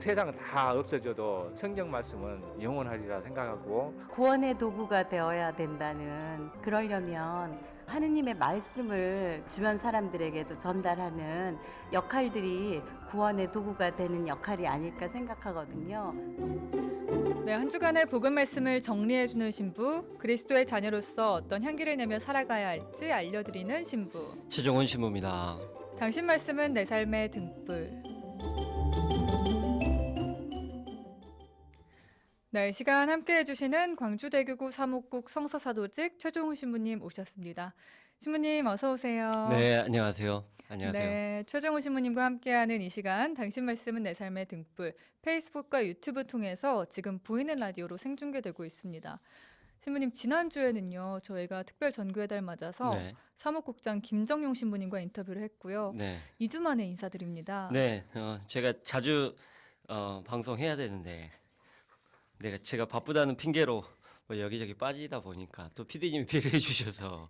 세상 다 없어져도 성경 말씀은 영원하리라 생각하고 구원의 도구가 되어야 된다는, 그러려면 하느님의 말씀을 주변 사람들에게도 전달하는 역할들이 구원의 도구가 되는 역할이 아닐까 생각하거든요. 네, 한 주간의 복음 말씀을 정리해주는 신부, 그리스도의 자녀로서 어떤 향기를 내며 살아가야 할지 알려드리는 신부. 최종원 신부입니다. 당신 말씀은 내 삶의 등불. 네, 이 시간 함께 해주시는 광주대교구 사목국 성서사도직 최종훈 신부님 오셨습니다. 신부님 어서 오세요. 네, 안녕하세요. 안녕하세요. 네, 최종훈 신부님과 함께하는 이 시간 당신 말씀은 내 삶의 등불, 페이스북과 유튜브 통해서 지금 보이는 라디오로 생중계되고 있습니다. 신부님, 지난주에는요 저희가 특별 전교의 달 맞아서 네. 사무국장 김정용 신부님과 인터뷰를 했고요. 네. 2주 만에 인사드립니다. 네, 제가 자주 방송해야 되는데 제가 바쁘다는 핑계로 뭐 여기저기 빠지다 보니까 또 PD님이 배려해 주셔서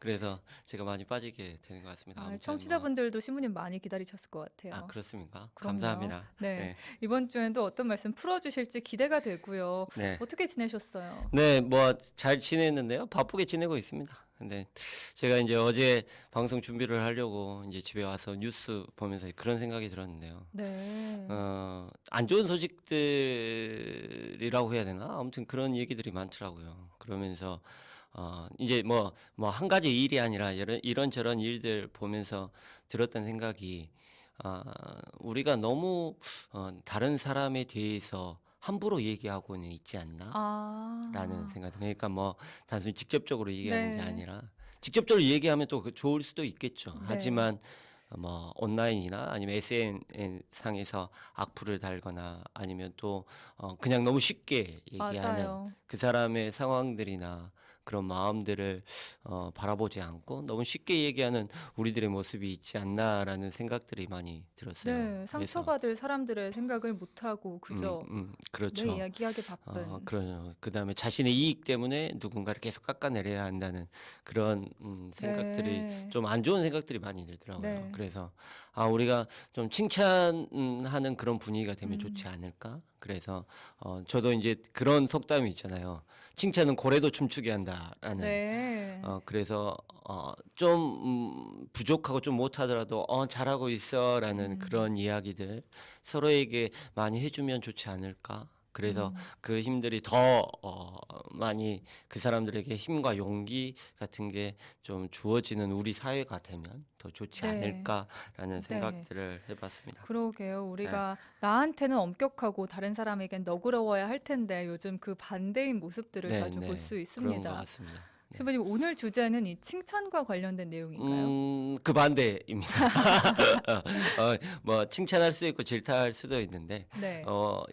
그래서 제가 많이 빠지게 되는 것 같습니다. 아무튼 청취자분들도 신부님 많이 기다리셨을 것 같아요. 아, 그렇습니까? 그럼요. 감사합니다. 네. 이번 주엔 또 어떤 말씀 풀어주실지 기대가 되고요. 네. 어떻게 지내셨어요? 네, 뭐 잘 지냈는데요. 바쁘게 지내고 있습니다. 근데 제가 이제 어제 방송 준비를 하려고 이제 집에 와서 뉴스 보면서 그런 생각이 들었는데요. 네. 안 좋은 소식들이라고 해야 되나? 아무튼 그런 얘기들이 많더라고요. 그러면서 이제 뭐 한 가지 일이 아니라 이런저런 일들 보면서 들었던 생각이 우리가 너무 다른 사람에 대해서 함부로 얘기하고는 있지 않나? 라는 생각. 그러니까 뭐 단순히 직접적으로 얘기하는 게 네. 아니라 직접적으로 얘기하면 또 좋을 수도 있겠죠. 네. 하지만 뭐 온라인이나 아니면 SNS 상에서 악플을 달거나 아니면 또 그냥 너무 쉽게 얘기하는 맞아요. 그 사람의 상황들이나 그런 마음들을 바라보지 않고 너무 쉽게 얘기하는 우리들의 모습이 있지 않나라는 생각들이 많이 들었어요. 네, 상처받을 사람들의 생각을 못하고 그저 그렇죠. 내 이야기하기 바쁜. 그러요. 그다음에 자신의 이익 때문에 누군가를 계속 깎아내려야 한다는 그런 생각들이 네. 좀 안 좋은 생각들이 많이 들더라고요. 네. 그래서 우리가 좀 칭찬하는 그런 분위기가 되면 좋지 않을까? 그래서 저도 이제 그런 속담이 있잖아요. 칭찬은 고래도 춤추게 한다라는. 네. 그래서 좀 부족하고 좀 못하더라도 잘하고 있어라는 그런 이야기들 서로에게 많이 해주면 좋지 않을까. 그래서 그 힘들이 더 많이 그 사람들에게 힘과 용기 같은 게 좀 주어지는 우리 사회가 되면 더 좋지 네. 않을까라는 네. 생각들을 해봤습니다. 그러게요. 우리가 나한테는 엄격하고 다른 사람에겐 너그러워야 할 텐데 요즘 그 반대인 모습들을 네, 자주 네. 볼 수 그런 것 있습니다. 같습니다. 네. 신부님, 오늘 주제는 이 칭찬과 관련된 내용인가요? 그 반대입니다. 뭐 칭찬할 수도 있고 질타할 수도 있는데 네.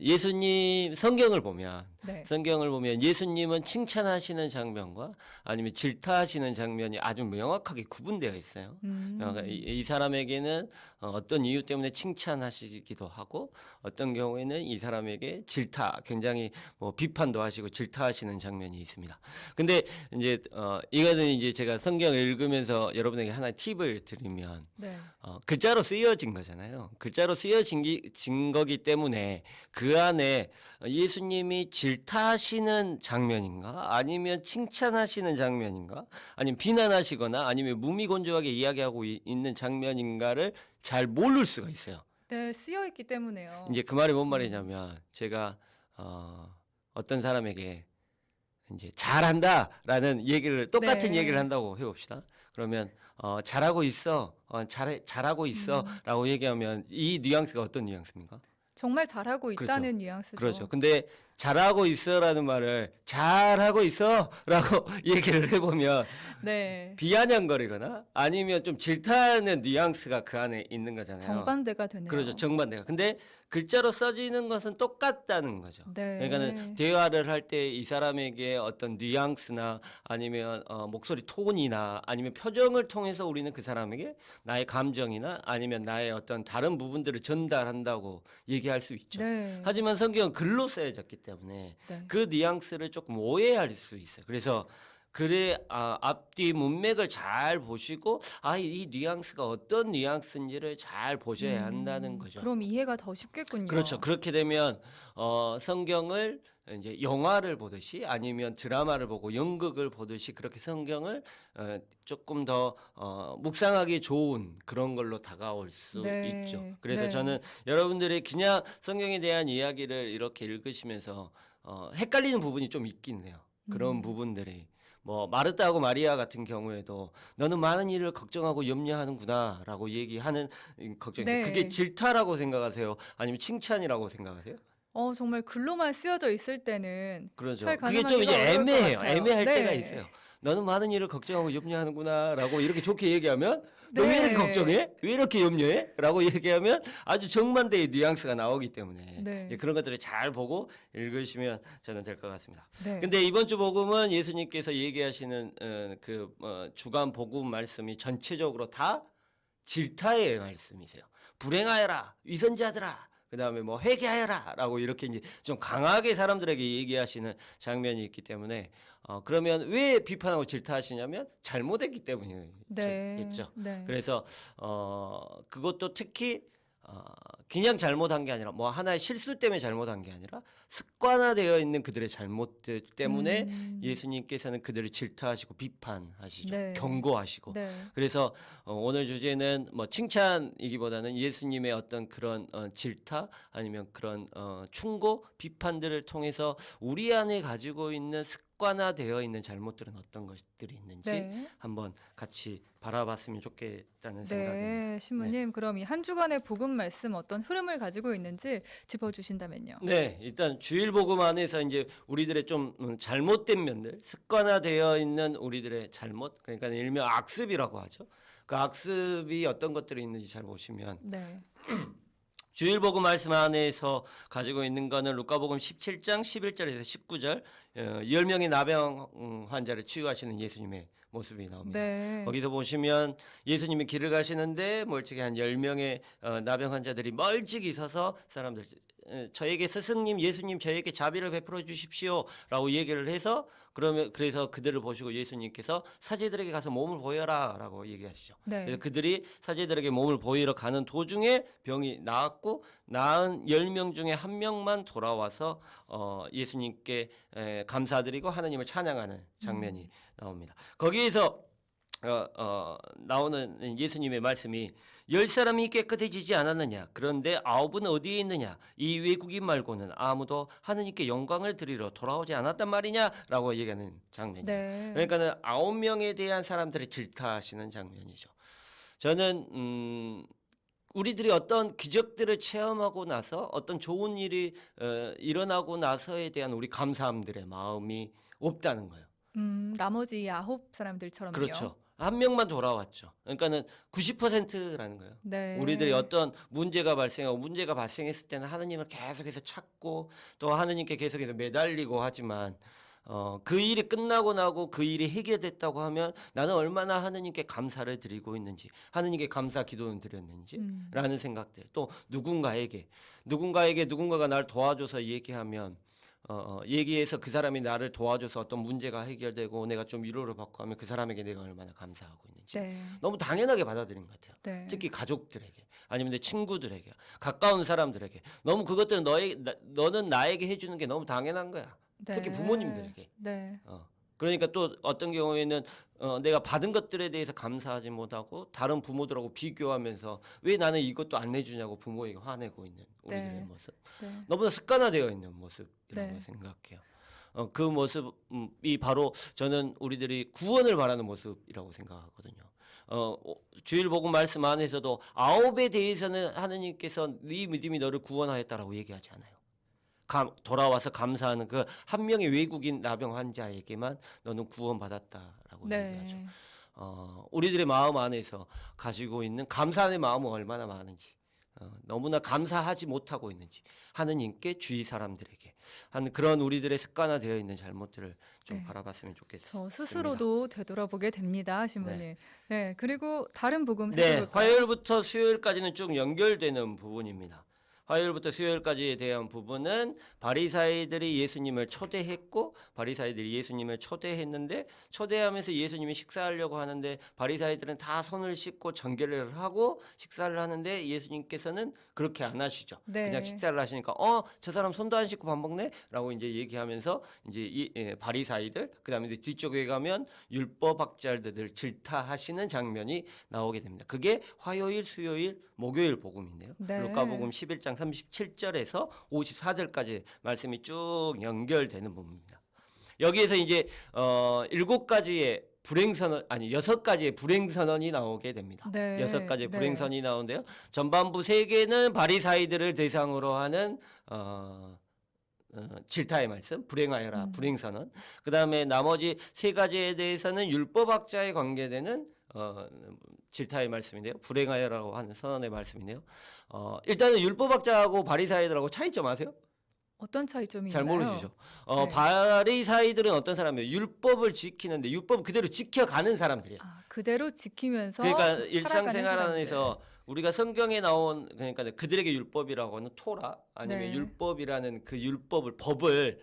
예수님 성경을 보면 네. 예수님은 칭찬하시는 장면과 아니면 질타하시는 장면이 아주 명확하게 구분되어 있어요. 그러니까 이 사람에게는 어떤 이유 때문에 칭찬하시기도 하고 어떤 경우에는 이 사람에게 굉장히 뭐 비판도 하시고 질타하시는 장면이 있습니다. 근데 이제 이거는 이제 제가 성경을 읽으면서 여러분에게 하나의 팁을 드리면 네. 글자로 쓰여진 거잖아요. 글자로 쓰여진 거기 때문에 그 안에 예수님이 질타하시는 장면인가 아니면 칭찬하시는 장면인가 아니면 비난하시거나 아니면 무미건조하게 이야기하고 있는 장면인가를 잘 모를 수가 있어요. 네, 쓰여 있기 때문에요. 이제 그 말이 뭔 말이냐면 제가 어떤 사람에게 이제 잘한다라는 얘기를 똑같은 네. 얘기를 한다고 해봅시다. 그러면 잘하고 있어, 잘하고 있어라고 얘기하면 이 뉘앙스가 어떤 뉘앙스입니까? 정말 잘하고 그렇죠. 있다는 뉘앙스죠. 그렇죠. 근데 잘하고 있어라는 말을 잘하고 있어라고 얘기를 해보면 네. 비아냥거리거나 아니면 좀 질타하는 뉘앙스가 그 안에 있는 거잖아요. 정반대가 되네요. 그렇죠. 정반대가. 근데 글자로 써지는 것은 똑같다는 거죠. 네. 그러니까는 대화를 할 때 이 사람에게 어떤 뉘앙스나 아니면 목소리 톤이나 아니면 표정을 통해서 우리는 그 사람에게 나의 감정이나 아니면 나의 어떤 다른 부분들을 전달한다고 얘기할 수 있죠. 네. 하지만 성경은 글로 쓰여졌기 때문에 네. 그 뉘앙스를 조금 오해할 수 있어요. 그래서 그래 앞뒤 문맥을 잘 보시고 이 뉘앙스가 어떤 뉘앙스인지를 잘 보셔야 한다는 거죠. 그럼 이해가 더 쉽겠군요. 그렇죠. 그렇게 되면 성경을 이제 영화를 보듯이 아니면 드라마를 보고 연극을 보듯이 그렇게 성경을 조금 더 묵상하기 좋은 그런 걸로 다가올 수 네. 있죠. 그래서 네. 저는 여러분들이 그냥 성경에 대한 이야기를 이렇게 읽으시면서 헷갈리는 부분이 좀 있긴 해요. 그런 부분들이 뭐 마르다하고 마리아 같은 경우에도 너는 많은 일을 걱정하고 염려하는구나라고 얘기하는 걱정이 네. 그게 질타라고 생각하세요? 아니면 칭찬이라고 생각하세요? 정말 글로만 쓰여져 있을 때는 그렇죠. 잘 그게 좀 가늠하기가 이제 어려울 것 애매해요. 같아요. 애매할 네. 때가 있어요. 너는 많은 일을 걱정하고 염려하는구나라고 이렇게 좋게 얘기하면 너 왜 이렇게 네. 걱정해? 왜 이렇게 염려해? 라고 얘기하면 아주 정반대의 뉘앙스가 나오기 때문에 네. 이제 그런 것들을 잘 보고 읽으시면 저는 될 것 같습니다. 네. 근데 이번 주 복음은 예수님께서 얘기하시는 주간 복음 말씀이 전체적으로 다 질타의 말씀이세요. 불행하여라, 위선자들아. 그다음에 뭐 회개하여라라고 이렇게 이제 좀 강하게 사람들에게 얘기하시는 장면이 있기 때문에 그러면 왜 비판하고 질타하시냐면 잘못했기 때문이겠죠. 네. 그래서 그것도 특히 그냥 잘못한 게 아니라 뭐 하나의 실수 때문에 잘못한 게 아니라 습관화되어 있는 그들의 잘못들 때문에 예수님께서는 그들을 질타하시고 비판하시죠. 네. 경고하시고. 네. 그래서 오늘 주제는 뭐 칭찬이기보다는 예수님의 어떤 그런 질타 아니면 그런 충고, 비판들을 통해서 우리 안에 가지고 있는 습관화되어 있는 잘못들은 어떤 것들이 있는지 네. 한번 같이 바라봤으면 좋겠다는 생각입니다. 네, 신부님, 그럼 이 한 주간의 복음 말씀 어떤 흐름을 가지고 있는지 짚어주신다면요. 네, 일단 주일 복음 안에서 이제 우리들의 좀 잘못된 면들, 습관화되어 있는 우리들의 잘못, 그러니까 일명 악습이라고 하죠. 그 악습이 어떤 것들이 있는지 잘 보시면 네. 주일 복음 말씀 안에서 가지고 있는 거는 루카복음 17장 11절에서 19절 10명의 나병 환자를 치유하시는 예수님의 모습이 나옵니다. 네. 거기서 보시면 예수님이 길을 가시는데 멀찍이 한 10명의 나병 환자들이 멀찍이 서서 사람들 저에게 스승님 예수님 저에게 자비를 베풀어 주십시오라고 얘기를 해서 그래서 그들을 보시고 예수님께서 사제들에게 가서 몸을 보여라라고 얘기하시죠. 네. 그래서 그들이 사제들에게 몸을 보이러 가는 도중에 병이 나았고 나은 10명 중에 한 명만 돌아와서 예수님께 감사드리고 하나님을 찬양하는 장면이 나옵니다. 거기에서 나오는 예수님의 말씀이 10사람이 깨끗해지지 않았느냐 그런데 9은 어디에 있느냐 이 외국인 말고는 아무도 하느님께 영광을 드리러 돌아오지 않았단 말이냐 라고 얘기하는 장면이에요. 네. 그러니까는 9명에 대한 사람들을 질타하시는 장면이죠. 저는 우리들이 어떤 기적들을 체험하고 나서 어떤 좋은 일이 일어나고 나서에 대한 우리 감사함들의 마음이 없다는 거예요. 나머지 9 사람들처럼요. 그렇죠. 한 명만 돌아왔죠. 그러니까는 90%라는 거예요. 네. 우리들이 어떤 문제가 발생하고 문제가 발생했을 때는 하나님을 계속해서 찾고 또 하나님께 계속해서 매달리고 하지만 그 일이 끝나고 나고 그 일이 해결됐다고 하면 나는 얼마나 하나님께 감사를 드리고 있는지 하나님께 감사 기도는 드렸는지 라는 생각들 또 누군가에게 누군가가 날 도와줘서 얘기하면 얘기해서 그 사람이 나를 도와줘서 어떤 문제가 해결되고 내가 좀 위로를 받고 하면 그 사람에게 내가 얼마나 감사하고 있는지 네. 너무 당연하게 받아들인 것 같아요. 네. 특히 가족들에게 아니면 내 친구들에게 가까운 사람들에게 너무 그것들은 너는 나에게 해주는 게 너무 당연한 거야. 네. 특히 부모님들에게. 네. 그러니까 또 어떤 경우에는 내가 받은 것들에 대해서 감사하지 못하고 다른 부모들하고 비교하면서 왜 나는 이것도 안 내주냐고 부모에게 화내고 있는 우리들의 네. 모습. 네. 너무나 습관화되어 있는 모습이라고 네. 생각해요. 그 모습이 바로 저는 우리들이 구원을 바라는 모습이라고 생각하거든요. 주일 복음 말씀 안에서도 9에 대해서는 하느님께서 네 믿음이 너를 구원하였다라고 얘기하지 않아요. 돌아와서 감사하는 그 한 명의 외국인 나병 환자에게만 너는 구원받았다라고 네. 얘기하죠. 우리들의 마음 안에서 가지고 있는 감사의 마음은 얼마나 많은지 너무나 감사하지 못하고 있는지 하느님께 주위 사람들에게 하는 그런 우리들의 습관화되어 있는 잘못들을 좀 네. 바라봤으면 좋겠습니다. 저 스스로도 되돌아보게 됩니다, 신부님. 네. 그리고 다른 복음 네, 살펴볼까요? 화요일부터 수요일까지는 쭉 연결되는 부분입니다. 화요일부터 수요일까지에 대한 부분은 바리사이들이 예수님을 초대했고 바리사이들이 예수님을 초대했는데 초대하면서 예수님이 식사하려고 하는데 바리사이들은 다 손을 씻고 정결을 하고 식사를 하는데 예수님께서는 그렇게 안 하시죠. 네. 그냥 식사를 하시니까 저 사람 손도 안 씻고 밥 먹네라고 이제 얘기하면서 이제 바리사이들 그다음에 이제 뒤쪽에 가면 율법학자들을 질타하시는 장면이 나오게 됩니다. 그게 화요일, 수요일, 목요일 복음인데요. 네. 루카복음 11장 37절에서 54절까지 말씀이 쭉 연결되는 부분입니다. 여기에서 이제 7가지의 불행선언 아니 6가지의 불행선언이 나오게 됩니다. 네. 6가지의 네. 불행선언이 나오는데요. 전반부 3개는 바리사이들을 대상으로 하는 질타의 말씀, 불행하여라, 불행선언. 그 다음에 나머지 3가지에 대해서는 율법학자에 관계되는 질타의 말씀인데요. 불행하여라고 하는 선언의 말씀인데요. 일단은 율법학자하고 바리사이들하고 차이점 아세요? 어떤 차이점이 잘 있나요? 모르시죠? 네. 바리사이들은 어떤 사람이에요? 율법을 지키는데 율법 그대로 지켜가는 사람들이에요. 그대로 지키면서 그러니까 살아가는 일상생활 사람들. 안에서 우리가 성경에 나온 그러니까 그들에게 율법이라고 하는 토라 아니면 네. 율법이라는 그 율법을 법을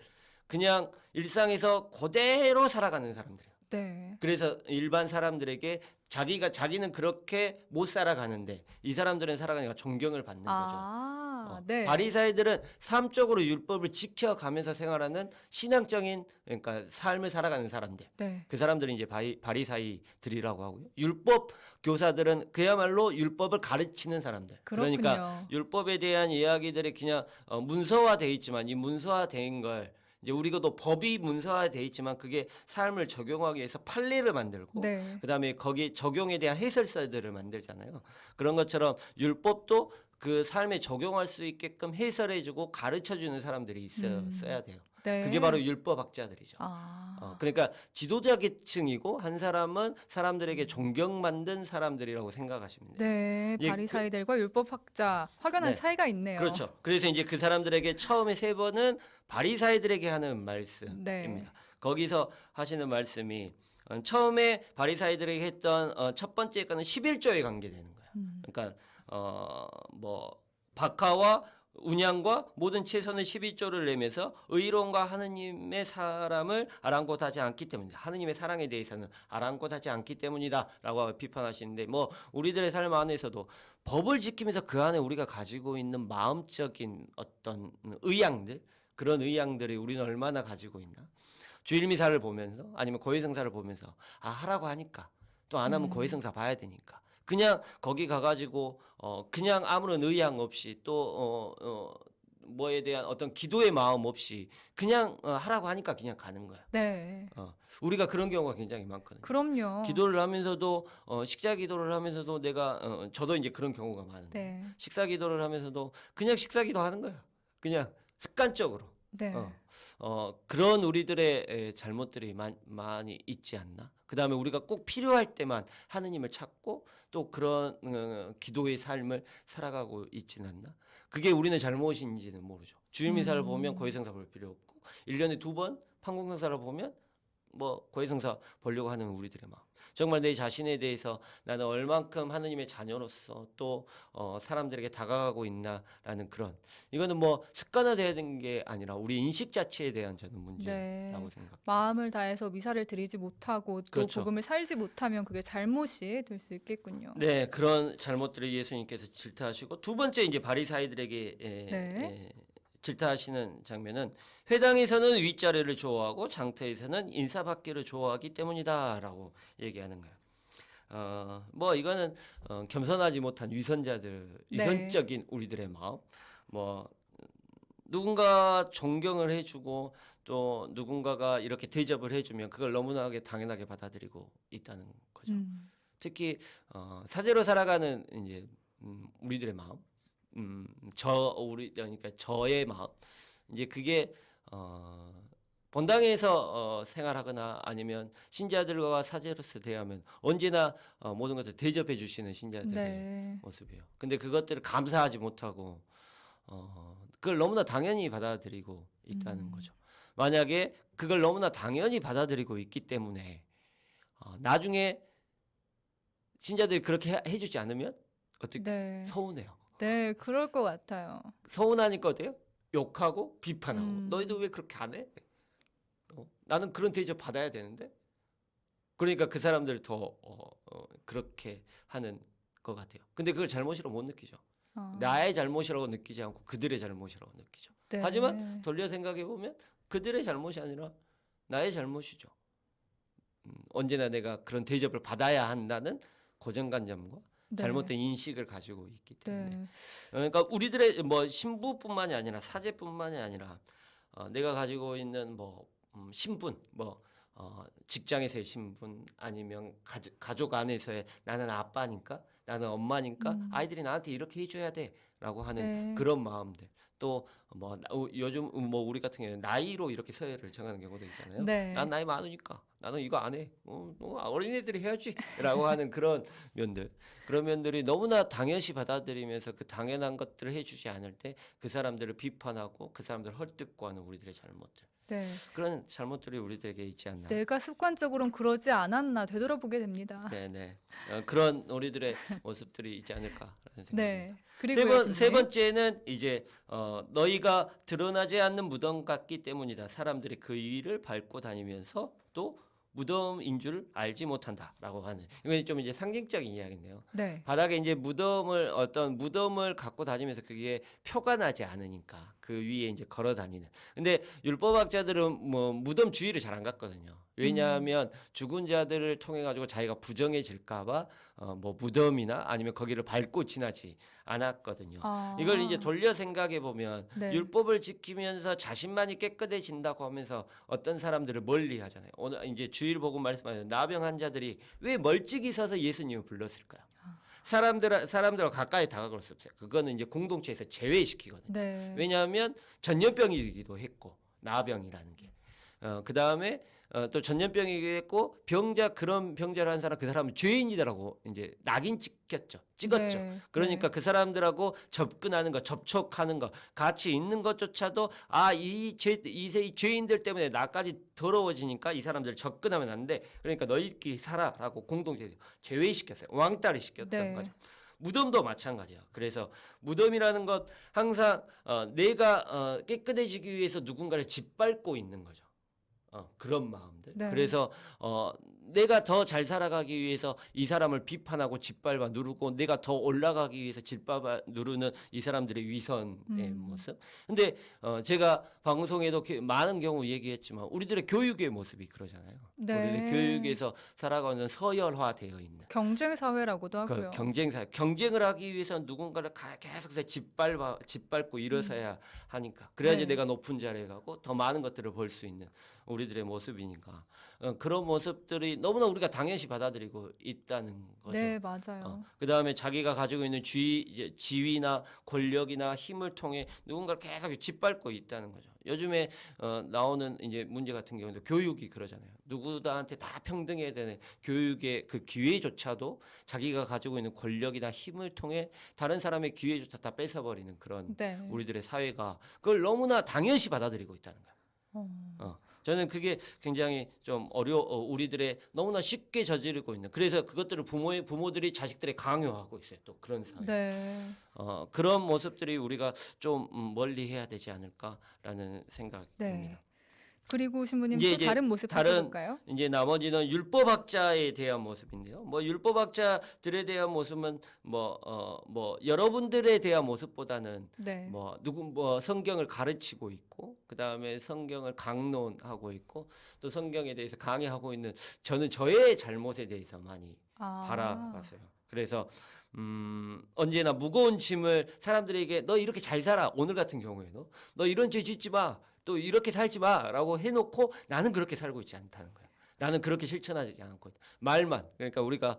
그냥 일상에서 그대로 살아가는 사람들이에요. 네. 그래서 일반 사람들에게 자기는 그렇게 못 살아가는데 이 사람들은 살아가니까 존경을 받는 거죠. 네. 바리사이들은 삶적으로 율법을 지켜가면서 생활하는 신앙적인 그러니까 삶을 살아가는 사람들. 네. 그 사람들이 이제 바리사이들이라고 하고요. 율법 교사들은 그야말로 율법을 가르치는 사람들. 그렇군요. 그러니까 율법에 대한 이야기들이 그냥 문서화돼 있지만 이 문서화된 걸 이제 우리가 또 법이 문서화돼 있지만 그게 삶을 적용하기 위해서 판례를 만들고 네. 그다음에 거기 적용에 대한 해설서들을 만들잖아요. 그런 것처럼 율법도 그 삶에 적용할 수 있게끔 해설해주고 가르쳐주는 사람들이 있어야 돼요. 네. 그게 바로 율법학자들이죠. 그러니까 지도자 계층이고 한 사람은 사람들에게 존경받는 사람들이라고 생각하시면 돼요. 네. 예, 바리사이들과 율법학자 확연한 네. 차이가 있네요. 그렇죠. 그래서 이제 그 사람들에게 처음에 3번은 바리사이들에게 하는 말씀입니다. 네. 거기서 하시는 말씀이 처음에 바리사이들에게 했던 첫 번째 거는 11조에 관계되는 거예요. 그러니까 뭐 박하와 운양과 모든 채소는 12조를 내면서 의로움과 하느님의 사람을 아랑곳하지 않기 때문이다. 하느님의 사랑에 대해서는 아랑곳하지 않기 때문이다라고 비판하시는데 뭐 우리들의 삶 안에서도 법을 지키면서 그 안에 우리가 가지고 있는 마음적인 어떤 의향들 그런 의향들이 우리는 얼마나 가지고 있나? 주일미사를 보면서 아니면 고해성사를 보면서 하라고 하니까 또 안 하면 고해성사 봐야 되니까 그냥 거기 가가지고 그냥 아무런 의향 없이 또 뭐에 대한 어떤 기도의 마음 없이 그냥 하라고 하니까 그냥 가는 거야. 네. 우리가 그런 경우가 굉장히 많거든요. 그럼요. 기도를 하면서도 식사 기도를 하면서도 내가 저도 이제 그런 경우가 많은데 네. 식사 기도를 하면서도 그냥 식사 기도하는 거야. 그냥 습관적으로. 네. 그런 우리들의 잘못들이 많이 있지 않나? 그 다음에 우리가 꼭 필요할 때만 하느님을 찾고 또 그런 기도의 삶을 살아가고 있지는 않나? 그게 우리는 잘못인지는 모르죠. 주일미사를 보면 고해성사 볼 필요 없고 1년에 2번 판공성사를 보면 뭐 고해성사 보려고 하는 우리들의 마음. 정말 내 자신에 대해서 나는 얼만큼 하느님의 자녀로서 또 사람들에게 다가가고 있나라는 그런 이거는 뭐 습관화되어야 되는 게 아니라 우리 인식 자체에 대한 저는 문제라고 생각합니다. 마음을 다해서 미사를 드리지 못하고 또 그렇죠. 복음을 살지 못하면 그게 잘못이 될 수 있겠군요. 네, 그런 잘못들을 예수님께서 질타하시고 두 번째 이제 바리사이들에게 질타하시는 장면은 회당에서는 윗자리를 좋아하고 장터에서는 인사받기를 좋아하기 때문이다라고 얘기하는 거예요. 뭐 이거는 겸손하지 못한 위선적인 우리들의 마음. 뭐 누군가 존경을 해주고 또 누군가가 이렇게 대접을 해주면 그걸 너무나게 당연하게 받아들이고 있다는 거죠. 특히 사제로 살아가는 이제 우리들의 마음, 그러니까 저의 마음, 이제 그게 본당에서 생활하거나 아니면 신자들과 사제로서 대하면 언제나 모든 것을 대접해 주시는 신자들의 모습이에요. 근데 그것들을 감사하지 못하고 그걸 너무나 당연히 받아들이고 있다는 거죠. 만약에 그걸 너무나 당연히 받아들이고 있기 때문에 나중에 신자들이 그렇게 해주지 않으면 어떻게 서운해요. 네, 그럴 것 같아요. 서운하니까 어때요? 욕하고 비판하고 음. 너희도 왜 그렇게 안 해? 나는 그런 대접 받아야 되는데 그러니까 그 사람들 더 그렇게 하는 것 같아요. 근데 그걸 잘못이라고 못 느끼죠. 나의 잘못이라고 느끼지 않고 그들의 잘못이라고 느끼죠. 네. 하지만 돌려 생각해 보면 그들의 잘못이 아니라 나의 잘못이죠. 언제나 내가 그런 대접을 받아야 한다는 고정관념과 네. 잘못된 인식을 가지고 있기 때문에 네. 그러니까 우리들의 뭐 신부뿐만이 아니라 사제뿐만이 아니라 내가 가지고 있는 뭐 신분 뭐 직장에서의 신분 아니면 가족 안에서의 나는 아빠니까 나는 엄마니까 아이들이 나한테 이렇게 해줘야 돼라고 하는 네. 그런 마음들 또 뭐 요즘 뭐 우리 같은 경우는 나이로 이렇게 서열을 정하는 경우도 있잖아요. 네. 난 나이 많으니까 나는 이거 안 해. 어린애들이 해야지라고 하는 그런 면들. 그런 면들이 너무나 당연시 받아들이면서 그 당연한 것들을 해주지 않을 때 그 사람들을 비판하고 그 사람들을 헐뜯고 하는 우리들의 잘못들. 네. 그런 잘못들이 우리들에게 있지 않나. 내가 습관적으로는 그러지 않았나 되돌아보게 됩니다. 네네. 그런 우리들의 모습들이 있지 않을까라는 생각입니다. 네. 그리고 세 번째는 이제 너희가 드러나지 않는 무덤 같기 때문이다. 사람들이 그 위를 밟고 다니면서 또 무덤인 줄 알지 못한다라고 하는 이건 좀 이제 상징적인 이야기인데요. 네. 바닥에 이제 어떤 무덤을 갖고 다니면서 그게 표가 나지 않으니까 그 위에 이제 걸어 다니는. 근데 율법학자들은 뭐 무덤 주위를 잘 안 갔거든요. 왜냐하면 죽은 자들을 통해 가지고 자기가 부정해질까봐 뭐 무덤이나 아니면 거기를 밟고 지나지 않았거든요. 이걸 이제 돌려 생각해 보면 네. 율법을 지키면서 자신만이 깨끗해진다고 하면서 어떤 사람들을 멀리하잖아요. 오늘 이제 주일 보고 말씀하신 나병 환자들이 왜 멀찍이 서서 예수님을 불렀을까요? 사람들과 가까이 다가갈 수 없어요. 그거는 이제 공동체에서 제외시키거든요. 네. 왜냐하면 전염병이기도 했고 나병이라는 게. 그 다음에 또 전염병이기도 했고 그런 병자를 한 사람 그 사람은 죄인이다라고 이제 낙인 찍었죠. 네. 그러니까 그 사람들하고 접근하는 거, 접촉하는 거, 같이 있는 것조차도 이 죄인들 때문에 나까지 더러워지니까 이 사람들 접근하면 안 돼. 그러니까 너희끼리 살아라고 공동체 제외시켰어요. 왕따를 시켰던 네. 거죠. 무덤도 마찬가지야. 그래서 무덤이라는 것 항상 내가 깨끗해지기 위해서 누군가를 짓밟고 있는 거죠. 그런 마음들. 네. 그래서 내가 더 잘 살아가기 위해서 이 사람을 비판하고 짓밟아 누르고 내가 더 올라가기 위해서 짓밟아 누르는 이 사람들의 위선의 모습. 근데 제가 방송에도 많은 경우 얘기했지만 우리들의 교육의 모습이 그러잖아요. 네. 우리들 교육에서 살아가는 서열화되어 있는 경쟁 사회라고도 하고요. 경쟁을 하기 위해서 누군가를 계속 짓밟고 일어서야 하니까 그래야지 네. 내가 높은 자리에 가고 더 많은 것들을 벌 수 있는 우리들의 모습이니까 그런 모습들이 너무나 우리가 당연시 받아들이고 있다는 거죠. 네, 맞아요. 그 다음에 자기가 가지고 있는 지위나 권력이나 힘을 통해 누군가를 계속 짓밟고 있다는 거죠. 요즘에 나오는 이제 문제 같은 경우도 교육이 그러잖아요. 누구한테 다 평등해야 되는 교육의 그 기회조차도 자기가 가지고 있는 권력이나 힘을 통해 다른 사람의 기회조차 다 뺏어버리는 그런 네. 우리들의 사회가 그걸 너무나 당연시 받아들이고 있다는 거예요. 저는 그게 굉장히 좀 우리들의 너무나 쉽게 저지르고 있는 그래서 그것들을 부모들이 자식들에 강요하고 있어요. 또 그런 사회. 네. 그런 모습들이 우리가 좀 멀리 해야 되지 않을까라는 생각입니다. 네. 그리고 신부님 이제 또 다른 모습 살펴볼까요? 이제 나머지는 율법학자에 대한 모습인데요. 뭐 율법학자들에 대한 모습은 뭐 여러분들에 대한 모습보다는 네. 뭐 성경을 가르치고 있고 그다음에 성경을 강론하고 있고 또 성경에 대해서 강의하고 있는 저는 저의 잘못에 대해서 많이 바라봤어요. 그래서 언제나 무거운 짐을 사람들에게 너 이렇게 잘 살아 오늘 같은 경우에도 너 이런 죄 짓지 마. 또 이렇게 살지 마라고 해놓고 나는 그렇게 살고 있지 않다는 거예요. 나는 그렇게 실천하지 않고 말만 그러니까 우리가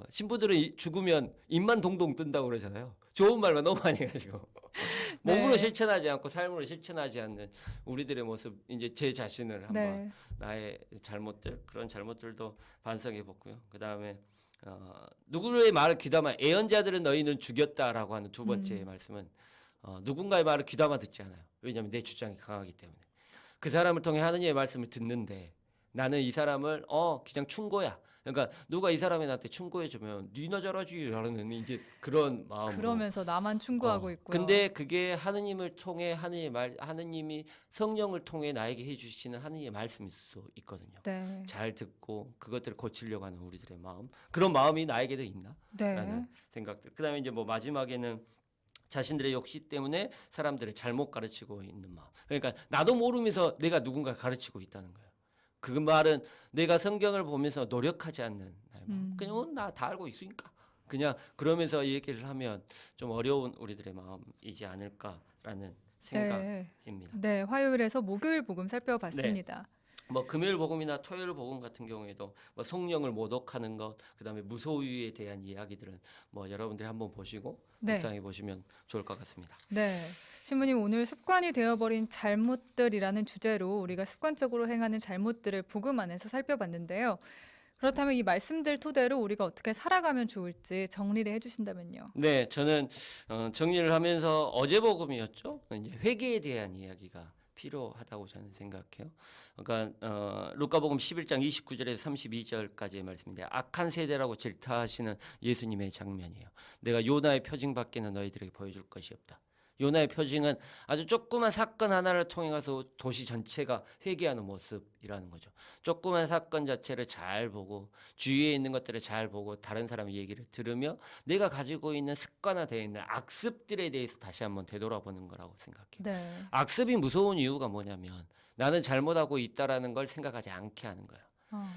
신부들은 죽으면 입만 동동 뜬다고 그러잖아요. 좋은 말만 너무 많이 해가지고 몸으로 네. 실천하지 않고 삶으로 실천하지 않는 우리들의 모습 이제 제 자신을 한번 네. 나의 잘못들 그런 잘못들도 반성해 보고요. 그 다음에 누구의 말을 귀담아 애언자들은 너희는 죽였다라고 하는 두 번째 말씀은 누군가의 말을 귀담아 듣지 않아요. 왜냐하면 내 주장이 강하기 때문에 그 사람을 통해 하느님의 말씀을 듣는데 나는 이 사람을 그냥 충고야 그러니까 누가 이 사람이 나한테 충고해주면 니나 잘하지라는 이제 그런 마음으로. 그러면서 나만 충고하고 있고요. 근데 그게 하느님을 통해 하느님이 성령을 통해 나에게 해주시는 하느님의 말씀일 수 있거든요. 네. 잘 듣고 그것들을 고치려고 하는 우리들의 마음, 그런 마음이 나에게도 있나? 네. 라는 생각들. 그다음에 이제 뭐 마지막에는 자신들의 욕심 때문에 사람들을 잘못 가르치고 있는 마음. 그러니까 나도 모르면서 내가 누군가를 가르치고 있다는 거예요. 그 말은 내가 성경을 보면서 노력하지 않는 나의 마음. 그냥 나 다 알고 있으니까. 그냥 그러면서 얘기를 하면 좀 어려운 우리들의 마음이지 않을까라는 생각입니다. 네, 화요일에서 목요일 복음 살펴봤습니다. 뭐 금요일 복음이나 토요일 복음 같은 경우에도 뭐 성령을 모독하는 것, 그다음에 무소유에 대한 이야기들은 뭐 여러분들이 한번 보시고 네. 묵상해 보시면 좋을 것 같습니다. 네. 신부님 오늘 습관이 되어버린 잘못들이라는 주제로 우리가 습관적으로 행하는 잘못들을 복음 안에서 살펴봤는데요. 그렇다면 이 말씀들 토대로 우리가 어떻게 살아가면 좋을지 정리를 해주신다면요. 네, 저는 정리를 하면서 어제 복음이었죠. 이제 회개에 대한 이야기가 필요하다고 저는 생각해요. 그러니까 루카복음 11장 29절에서 32절까지의 말씀인데 악한 세대라고 질타하시는 예수님의 장면이에요. 내가 요나의 표징 밖에는 너희들에게 보여줄 것이 없다. 요나의 표징은 아주 조그만 사건 하나를 통해 가서 도시 전체가 회개하는 모습이라는 거죠. 조그만 사건 자체를 잘 보고 주위에 있는 것들을 잘 보고 다른 사람의 얘기를 들으며 내가 가지고 있는 습관화되어 있는 악습들에 대해서 다시 한번 되돌아보는 거라고 생각해요. 네. 악습이 무서운 이유가 뭐냐면 나는 잘못하고 있다라는 걸 생각하지 않게 하는 거예요.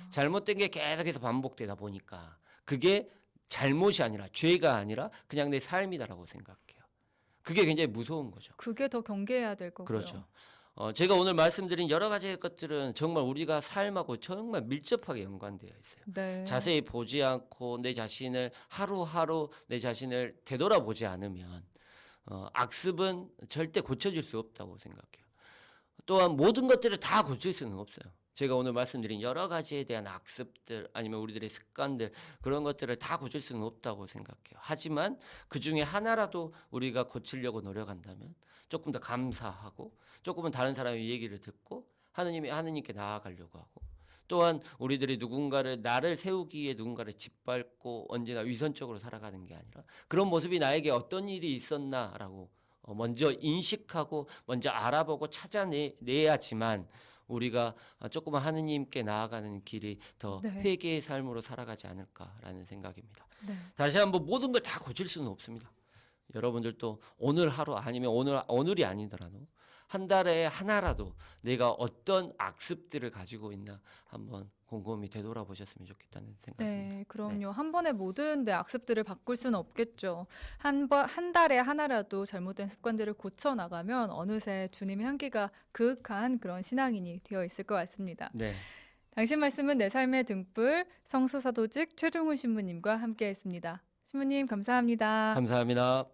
잘못된 게 계속해서 반복되다 보니까 그게 잘못이 아니라 죄가 아니라 그냥 내 삶이다라고 생각해요. 그게 굉장히 무서운 거죠. 그게 더 경계해야 될 거고요. 그렇죠. 제가 오늘 말씀드린 여러 가지 것들은 정말 우리가 삶하고 정말 밀접하게 연관되어 있어요. 네. 자세히 보지 않고 내 자신을 하루하루 내 자신을 되돌아보지 않으면 악습은 절대 고쳐질 수 없다고 생각해요. 또한 모든 것들을 다 고칠 수는 없어요. 제가 오늘 말씀드린 여러 가지에 대한 악습들 아니면 우리들의 습관들 그런 것들을 다 고칠 수는 없다고 생각해요. 하지만 그 중에 하나라도 우리가 고치려고 노력한다면 조금 더 감사하고 조금은 다른 사람의 얘기를 듣고 하느님께 나아가려고 하고 또한 우리들이 나를 세우기 위해 누군가를 짓밟고 언제나 위선적으로 살아가는 게 아니라 그런 모습이 나에게 어떤 일이 있었나라고 먼저 인식하고 먼저 알아보고 찾아내야지만 우리가 조금만 하느님께 나아가는 길이 더 네. 회개의 삶으로 살아가지 않을까라는 생각입니다. 네. 다시 한번 모든 걸 다 고칠 수는 없습니다. 여러분들도 오늘 하루 아니면 오늘이 아니더라도 한 달에 하나라도 내가 어떤 악습들을 가지고 있나 한번 곰곰이 되돌아보셨으면 좋겠다는 생각입니다. 네, 그럼요. 한 번에 모든 내 악습들을 바꿀 수는 없겠죠. 한 달에 하나라도 잘못된 습관들을 고쳐 나가면 어느새 주님의 향기가 그윽한 그런 신앙인이 되어 있을 것 같습니다. 네. 당신 말씀은 내 삶의 등불 성서사도직 최종훈 신부님과 함께했습니다. 신부님 감사합니다. 감사합니다.